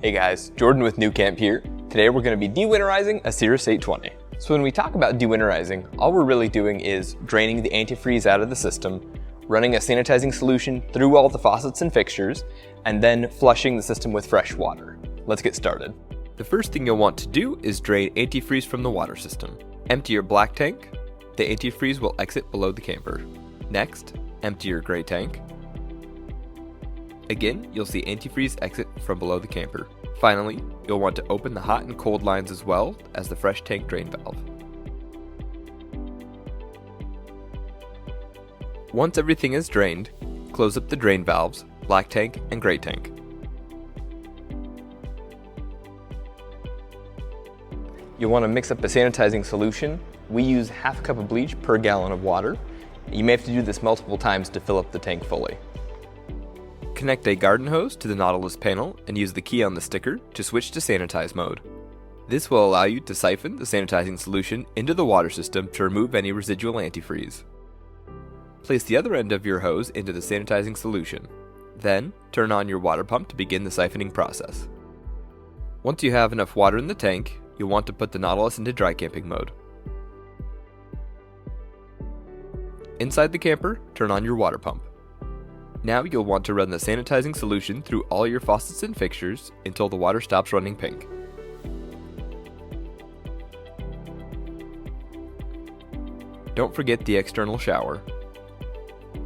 Hey guys, Jordan with nuCamp here. Today we're going to be dewinterizing a Cirrus 820. So when we talk about dewinterizing, all we're really doing is draining the antifreeze out of the system, running a sanitizing solution through all the faucets and fixtures, and then flushing the system with fresh water. Let's get started. The first thing you'll want to do is drain antifreeze from the water system. Empty your black tank. The antifreeze will exit below the camper. Next, empty your gray tank. Again, you'll see antifreeze exit from below the camper. Finally, you'll want to open the hot and cold lines as well as the fresh tank drain valve. Once everything is drained, close up the drain valves, black tank and gray tank. You'll want to mix up a sanitizing solution. We use half a cup of bleach per gallon of water. You may have to do this multiple times to fill up the tank fully. Connect a garden hose to the Nautilus panel and use the key on the sticker to switch to sanitize mode. This will allow you to siphon the sanitizing solution into the water system to remove any residual antifreeze. Place the other end of your hose into the sanitizing solution. Then, turn on your water pump to begin the siphoning process. Once you have enough water in the tank, you'll want to put the Nautilus into dry camping mode. Inside the camper, turn on your water pump. Now you'll want to run the sanitizing solution through all your faucets and fixtures until the water stops running pink. Don't forget the external shower.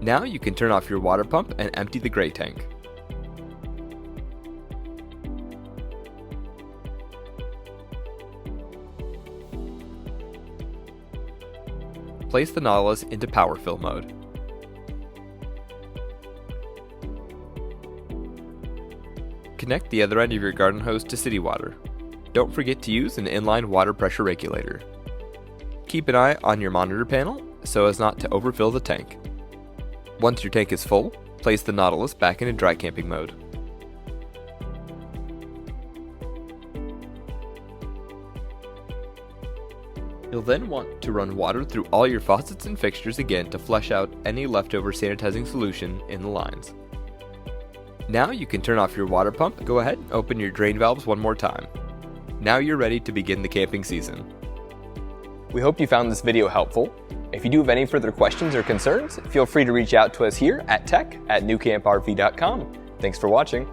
Now you can turn off your water pump and empty the gray tank. Place the Nautilus into power fill mode. Connect the other end of your garden hose to city water. Don't forget to use an inline water pressure regulator. Keep an eye on your monitor panel so as not to overfill the tank. Once your tank is full, place the Nautilus back into dry camping mode. You'll then want to run water through all your faucets and fixtures again to flush out any leftover sanitizing solution in the lines. Now you can turn off your water pump. Go ahead and open your drain valves one more time. Now you're ready to begin the camping season. We hope you found this video helpful. If you do have any further questions or concerns, feel free to reach out to us here at tech@nucamprv.com. Thanks for watching.